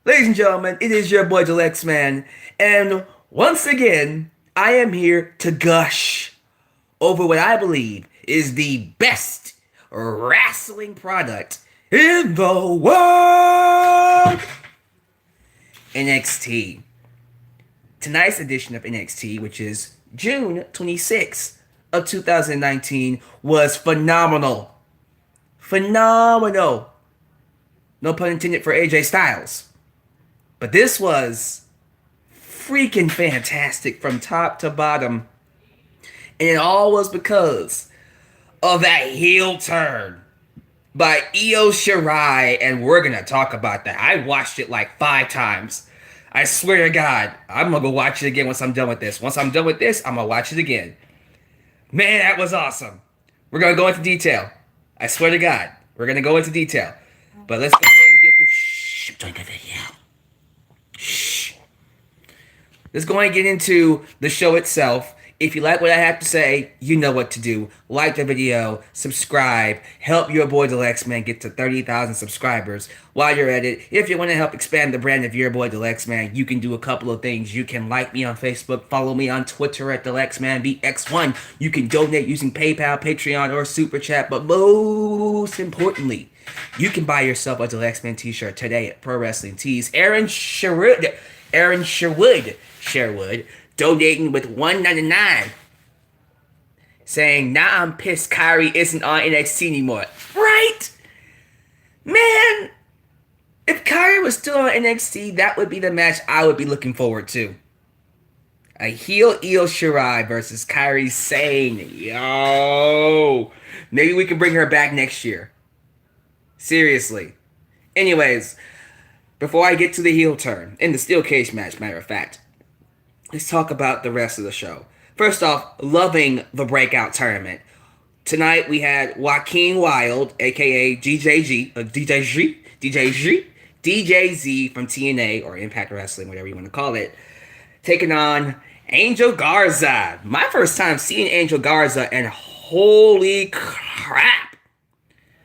Ladies and gentlemen, it is your boy Alyx, man, and once again, I am here to gush over what I believe is the best wrestling product in the world, NXT. Tonight's edition of NXT, which is June 26th of 2019, was phenomenal. Phenomenal. No pun intended for AJ Styles. But this was freaking fantastic from top to bottom. And it all was because of that heel turn by Io Shirai. And we're going to talk about that. I watched it like 5 times. I swear to God, I'm going to go watch it again once I'm done with this. Once I'm done with this, I'm going to watch it again. Man, that was awesome. We're going to go into detail. I swear to God, we're going to go into detail. But let's go ahead and get the video. Shh. Let's go ahead and get into the show itself. If you like what I have to say, you know what to do. Like the video, subscribe, help your boy Alyx, man, get to 30,000 subscribers. While you're at it, if you want to help expand the brand of your boy Alyx, man, you can do a couple of things. You can like me on Facebook, follow me on Twitter at AlyxManBX1. You can donate using PayPal, Patreon, or Super Chat. But most importantly, you can buy yourself a Alyx Man t-shirt today at Pro Wrestling Tees. Aaron Sherwood, donating with $1.99, saying, "Now I'm pissed Kyrie isn't on NXT anymore." Right? Man, if Kyrie was still on NXT, that would be the match I would be looking forward to. A heel Io Shirai versus Kyrie Sane. Yo. Maybe we can bring her back next year. Seriously. Anyways, before I get to the heel turn, in the steel cage match, matter of fact, let's talk about the rest of the show. First off, loving the breakout tournament. Tonight we had Joaquin Wilde, aka DJZ from TNA, or Impact Wrestling, whatever you want to call it, taking on Angel Garza. My first time seeing Angel Garza, and holy crap,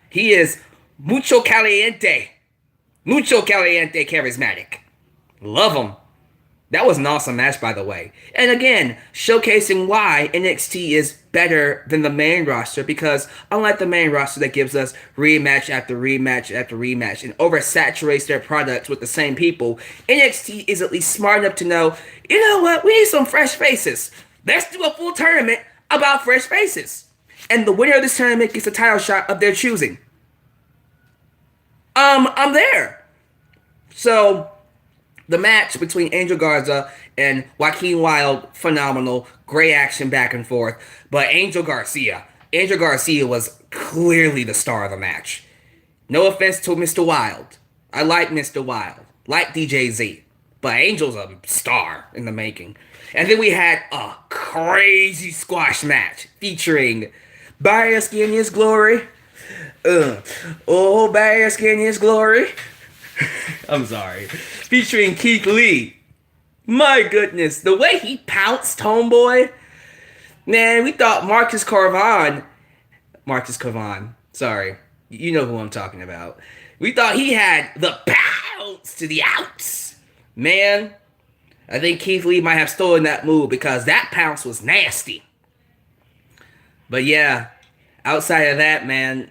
he is mucho caliente charismatic. Love him. That was an awesome match, by the way. And again, showcasing why NXT is better than the main roster, because unlike the main roster that gives us rematch after rematch after rematch and oversaturates their products with the same people, NXT is at least smart enough to know, you know what, we need some fresh faces. Let's do a full tournament about fresh faces. And the winner of this tournament gets a title shot of their choosing. I'm there. So, the match between Angel Garza and Joaquin Wilde, phenomenal. Great action back and forth. But Angel Garcia was clearly the star of the match. No offense to Mr. Wilde. I like Mr. Wilde. Like DJZ. But Angel's a star in the making. And then we had a crazy squash match featuring Bask in His Glory. Bask in His Glory. I'm sorry. Featuring Keith Lee. My goodness, the way he pounced, homeboy. Man, we thought Marcus Carvon, sorry. You know who I'm talking about. We thought he had the pounce to the outs. Man, I think Keith Lee might have stolen that move, because that pounce was nasty. But yeah, outside of that, man,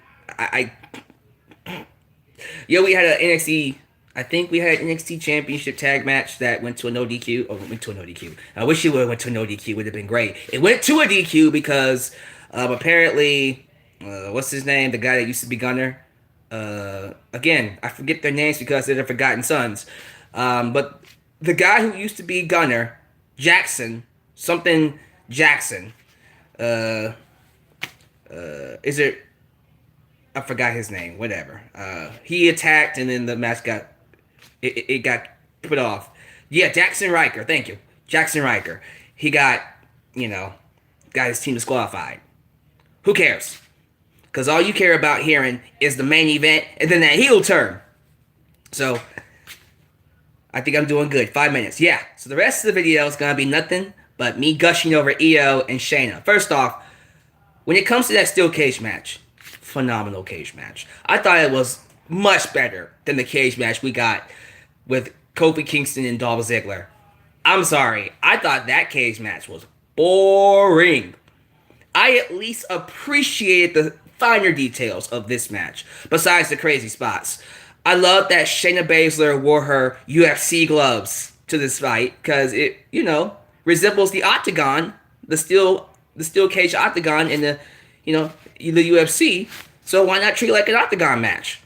we had an NXT. I think we had an NXT Championship tag match that went to a no DQ. Oh, it went to a no DQ. I wish it would have went to a no DQ. Would have been great. It went to a DQ because apparently, what's his name? The guy that used to be Gunner. Again, I forget their names because they're the Forgotten Sons. But the guy who used to be Gunner, Jackson, something Jackson. Is it? I forgot his name. Whatever. He attacked, and then the match got put off. Yeah, Jackson Riker. Thank you, Jackson Riker. He got his team disqualified. Who cares? Because all you care about hearing is the main event and then that heel turn. So I think I'm doing good. 5 minutes. Yeah. So the rest of the video is gonna be nothing but me gushing over Io and Shayna. First off, when it comes to that steel cage match, phenomenal cage match. I thought it was much better than the cage match we got with Kofi Kingston and Dolph Ziggler. I'm sorry. I thought that cage match was boring. I at least appreciated the finer details of this match, besides the crazy spots. I love that Shayna Baszler wore her UFC gloves to this fight because it, resembles the octagon, the steel cage octagon in the UFC. So why not treat it like an octagon match?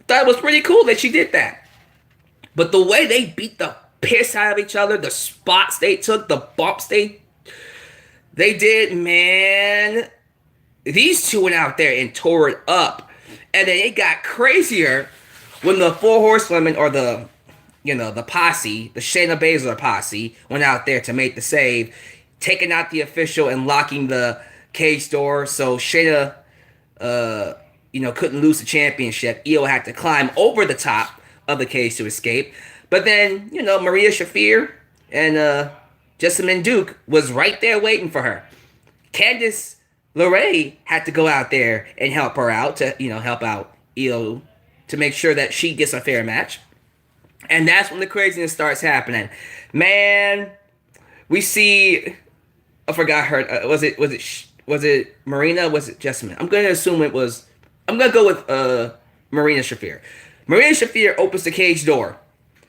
Thought it was pretty cool that she did that. But the way they beat the piss out of each other, the spots they took, the bumps they did, man. These two went out there and tore it up. And then it got crazier when the Four Horsewomen, or the posse, the Shayna Baszler posse, went out there to make the save, taking out the official and locking the cage door. So Shayna, couldn't lose the championship. Io had to climb over the top of the cage to escape. But then, Maria Shafir and Jessamine Duke was right there waiting for her. Candice LeRae had to go out there and help her out to, help out Io to make sure that she gets a fair match. And that's when the craziness starts happening. Man, we see, I forgot her. Was it Marina? Was it Jessamine? I'm going to assume it was. I'm going to go with Marina Shafir. Marina Shafir opens the cage door.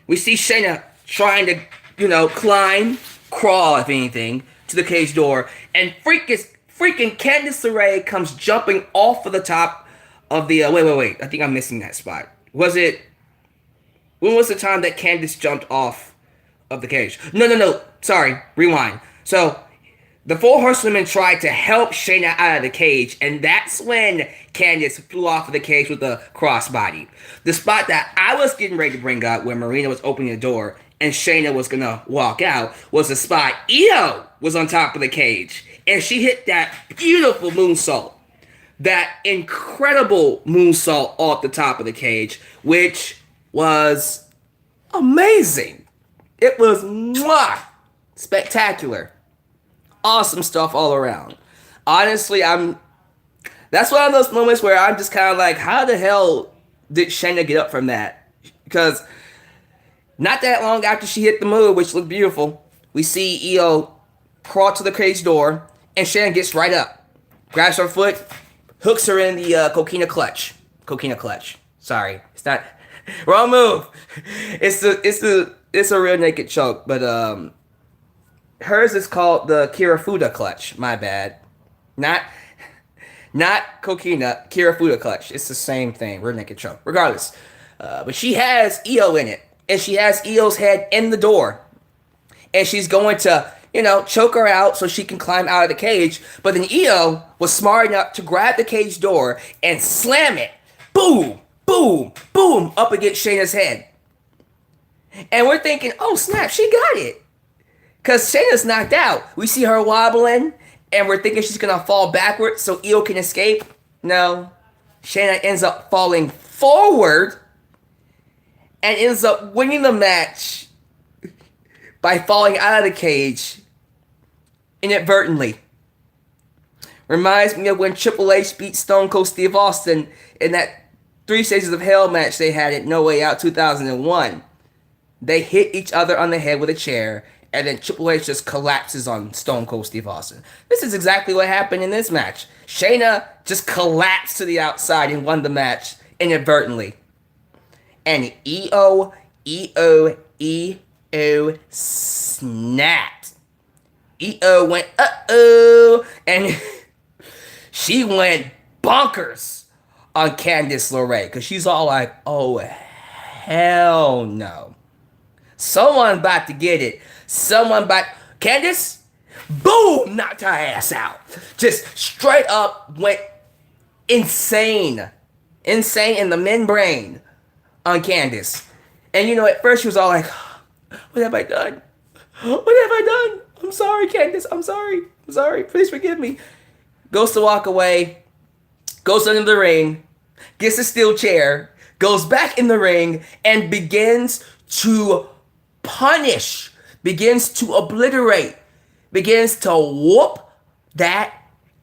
We see Shayna trying to, crawl, if anything, to the cage door. And freaking Candice LeRae comes jumping off of the top of the... wait. I think I'm missing that spot. When was the time that Candice jumped off of the cage? No. Sorry. Rewind. So, the Four Horsewomen tried to help Shayna out of the cage, and that's when Candice flew off of the cage with a crossbody. The spot that I was getting ready to bring up, where Marina was opening the door and Shayna was gonna walk out, was the spot Io was on top of the cage, and she hit that beautiful moonsault. That incredible moonsault off the top of the cage, which was amazing. It was spectacular. Awesome stuff all around. Honestly, that's one of those moments where I'm just kind of like, how the hell did Shayna get up from that? Because not that long after she hit the move, which looked beautiful, we see Io crawl to the cage door, and Shayna gets right up, grabs her foot, hooks her in the coquina clutch. Coquina clutch. Sorry, it's not wrong move. It's a real naked choke, but hers is called the Kirifuda clutch. My bad. Not coquina, Kirifuda clutch. It's the same thing. Real naked choke. Regardless. But she has Io in it. And she has Io's head in the door. And she's going to, choke her out so she can climb out of the cage. But then Io was smart enough to grab the cage door and slam it. Boom, boom, boom, up against Shayna's head. And we're thinking, oh snap, she got it. Because Shayna's knocked out. We see her wobbling, and we're thinking she's going to fall backwards so Io can escape. No. Shayna ends up falling forward and ends up winning the match by falling out of the cage inadvertently. Reminds me of when Triple H beat Stone Cold Steve Austin in that 3 Stages of Hell match they had at No Way Out 2001. They hit each other on the head with a chair, and then Triple H just collapses on Stone Cold Steve Austin. This is exactly what happened in this match. Shayna just collapsed to the outside and won the match inadvertently. And Io snapped. Io went, uh-oh, and she went bonkers on Candice LeRae, because she's all like, oh, hell no. Someone about to get it. Candice, boom, knocked her ass out. Just straight up went insane. Insane in the men brain on Candice. And at first she was all like, what have I done? What have I done? I'm sorry, Candice. I'm sorry. Please forgive me. Goes to walk away. Goes under the ring. Gets a steel chair. Goes back in the ring and begins to punish. Begins to obliterate. Begins to whoop that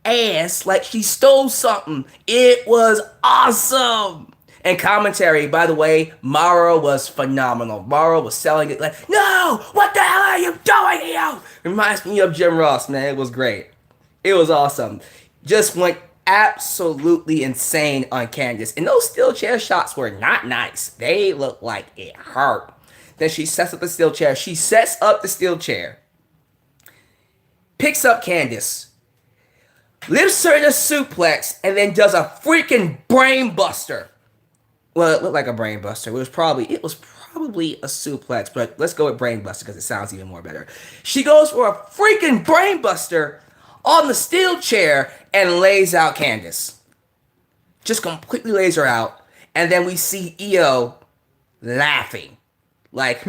ass like she stole something. It was awesome. And commentary, by the way, Mauro was phenomenal. Mauro was selling it like, no, what the hell are you doing here? Reminds me of Jim Ross, man. It was great. It was awesome. Just went absolutely insane on Candice. And those steel chair shots were not nice. They looked like it hurt. Then she sets up the steel chair. She sets up the steel chair. Picks up Candice. Lifts her in a suplex. And then does a freaking brain buster. Well, it looked like a brain buster. It was probably a suplex, but let's go with brain buster because it sounds even more better. She goes for a freaking brain buster on the steel chair and lays out Candice. Just completely lays her out. And then we see Io laughing. Like,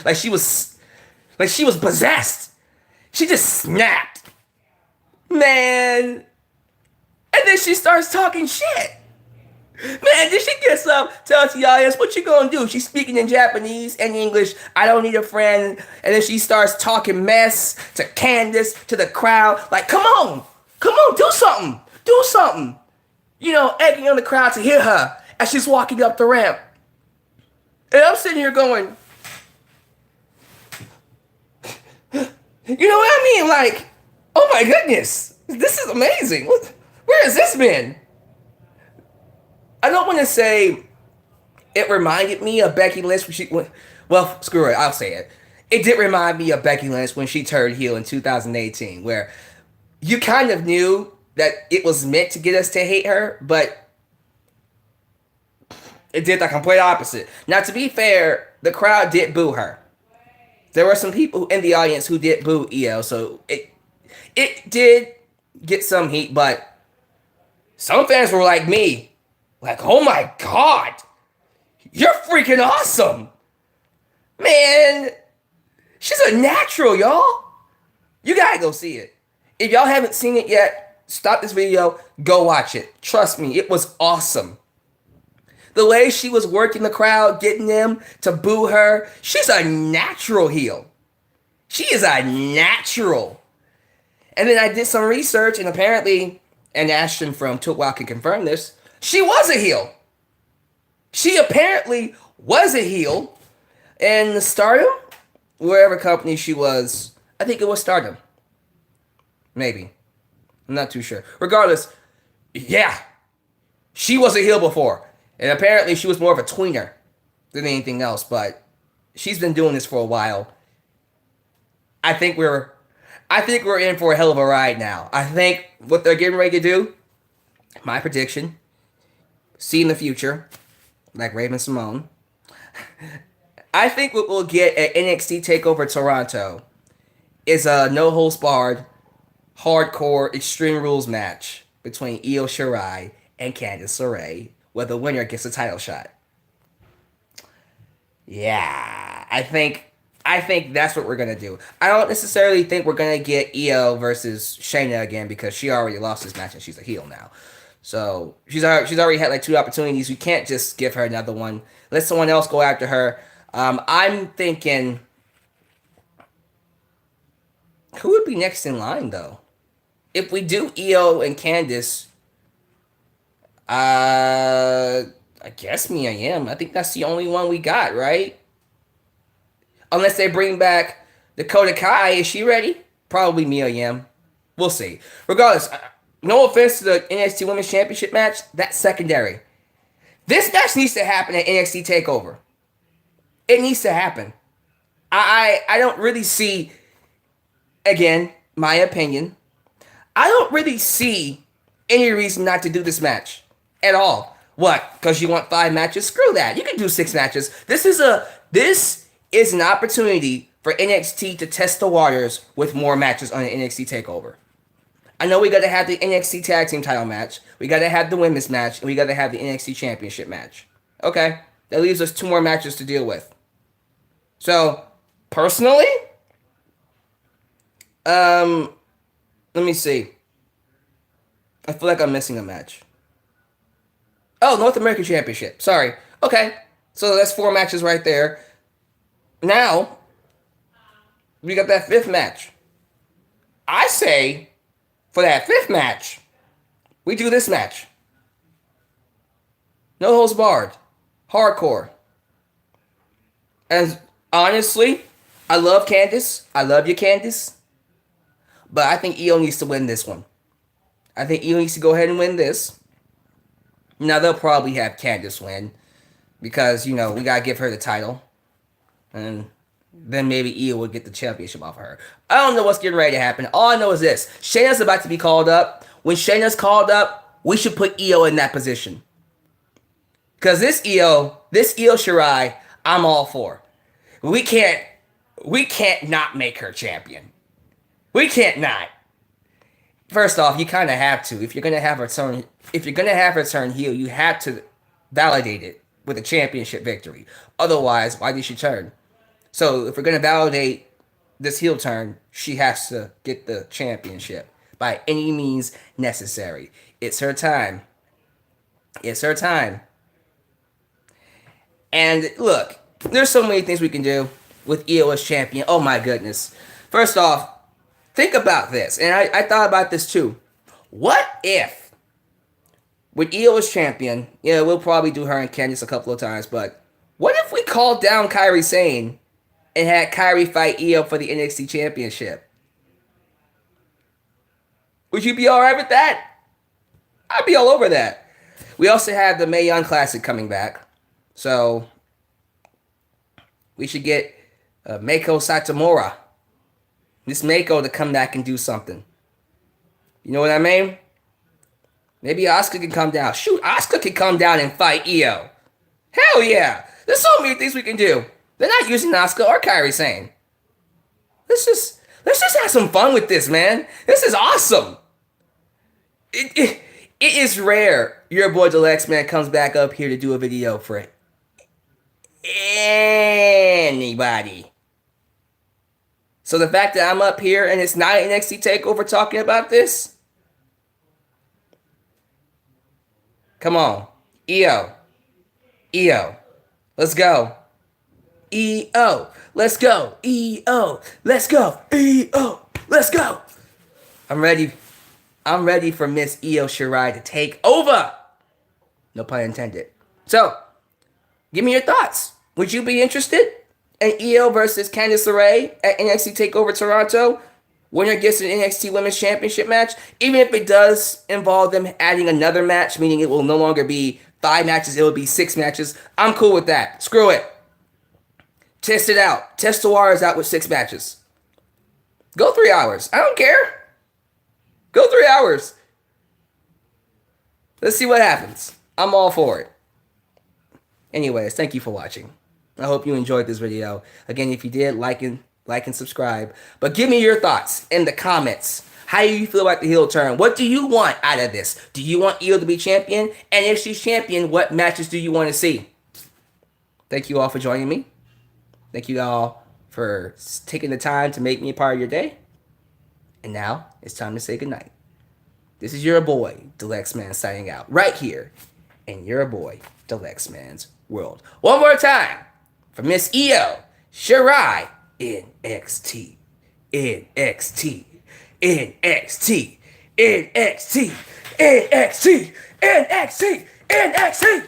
like she was possessed. She just snapped. Man. And then she starts talking shit. Man, then she gets up, tells the audience, what you gonna do? She's speaking in Japanese and English. I don't need a friend. And then she starts talking mess to Candice, to the crowd. Like, come on, do something. Do something. You know, egging on the crowd to hear her as she's walking up the ramp. And I'm sitting here going, you know what I mean? Like, oh my goodness, this is amazing. Where has this been? I don't want to say it reminded me of Becky Lynch when she went. Well, screw it, I'll say it. It did remind me of Becky Lynch when she turned heel in 2018, where you kind of knew that it was meant to get us to hate her, but it did the complete opposite. Now, to be fair, the crowd did boo her. There were some people in the audience who did boo Io, so it did get some heat, but some fans were like me. Like, oh my God, you're freaking awesome. Man, she's a natural, y'all. You gotta go see it. If y'all haven't seen it yet, stop this video, go watch it. Trust me, it was awesome. The way she was working the crowd, getting them to boo her, she's a natural heel. She is a natural. And then I did some research, and apparently, and Ashton from Tootwalk can confirm this, she was a heel. She apparently was a heel in Stardom, wherever company she was. I think it was Stardom. Maybe. I'm not too sure. Regardless, yeah, she was a heel before. And apparently she was more of a tweener than anything else, but she's been doing this for a while. I think we're in for a hell of a ride now. I think what they're getting ready to do, my prediction, see in the future, like Raven Simone, I think what we'll get at NXT TakeOver Toronto is a no-holds-barred, hardcore, Extreme Rules match between Io Shirai and Candice LeRae, where the winner gets a title shot. Yeah, I think that's what we're going to do. I don't necessarily think we're going to get Io versus Shayna again because she already lost this match and she's a heel now. So she's already had like 2 opportunities. We can't just give her another one. Let someone else go after her. I'm thinking, who would be next in line though? If we do Io and Candice, I guess Mia Yim. I think that's the only one we got, right? Unless they bring back Dakota Kai. Is she ready? Probably Mia Yim. We'll see. Regardless, no offense to the NXT Women's Championship match. That's secondary. This match needs to happen at NXT TakeOver. It needs to happen. I don't really see, again, my opinion, I don't really see any reason not to do this match. At all. What? Because you want 5 matches? Screw that. You can do 6 matches. This is an opportunity for NXT to test the waters with more matches on the NXT TakeOver. I know we got to have the NXT Tag Team title match. We got to have the women's match. And we got to have the NXT Championship match. Okay. That leaves us 2 more matches to deal with. So, personally, let me see. I feel like I'm missing a match. Oh, North American Championship. Sorry. Okay. So that's 4 matches right there. Now, we got that 5th match. I say, for that 5th match, we do this match. No holds barred. Hardcore. And honestly, I love Candice. I love you, Candice. But I think Io needs to win this one. I think Io needs to go ahead and win this. Now, they'll probably have Candice win. Because, we got to give her the title. And then maybe Io would get the championship off of her. I don't know what's getting ready to happen. All I know is this. Shayna's about to be called up. When Shayna's called up, we should put Io in that position. Because this Io Shirai, I'm all for. We can't not make her champion. We can't not. First off, you kind of have to. If you're gonna have her turn heel, you have to validate it with a championship victory. Otherwise, why did she turn? So if we're gonna validate this heel turn, she has to get the championship by any means necessary. It's her time. It's her time. And look, there's so many things we can do with Io as champion. Oh my goodness. First off, think about this. And I thought about this too. What if, with Io as champion, we'll probably do her and Candice a couple of times, but what if we called down Kairi Sane and had Kairi fight Io for the NXT championship? Would you be alright with that? I'd be all over that. We also have the Mae Young Classic coming back. So, we should get Meiko Satomura. Miss Meiko to come back and do something. You know what I mean? Maybe Asuka can come down. Shoot, Asuka can come down and fight Io. Hell yeah. There's so many things we can do. They're not using Asuka or Kairi Sane. Let's just have some fun with this, man. This is awesome. It is rare your boy Deluxe Man comes back up here to do a video for anybody. So the fact that I'm up here and it's not an NXT TakeOver talking about this, come on, Io, let's go, Io, let's go, Io, let's go, Io, let's go. I'm ready for Miss Io Shirai to take over. No pun intended. So, give me your thoughts. Would you be interested in Io versus Candice LeRae at NXT TakeOver Toronto? Winner gets an NXT Women's Championship match. Even if it does involve them adding another match, meaning it will no longer be 5 matches, it will be 6 matches. I'm cool with that. Screw it. Test it out. Test the waters out with 6 matches. Go 3 hours. I don't care. Go 3 hours. Let's see what happens. I'm all for it. Anyways, thank you for watching. I hope you enjoyed this video. Again, if you did, like and subscribe. But give me your thoughts in the comments. How do you feel about the heel turn? What do you want out of this? Do you want Io to be champion? And if she's champion, what matches do you want to see? Thank you all for joining me. Thank you all for taking the time to make me a part of your day. And now, it's time to say goodnight. This is your boy, Deluxe Man, signing out right here in your boy, Deluxe Man's world. One more time for Miss Io Shirai, NXT, NXT, NXT, NXT, NXT, NXT, NXT.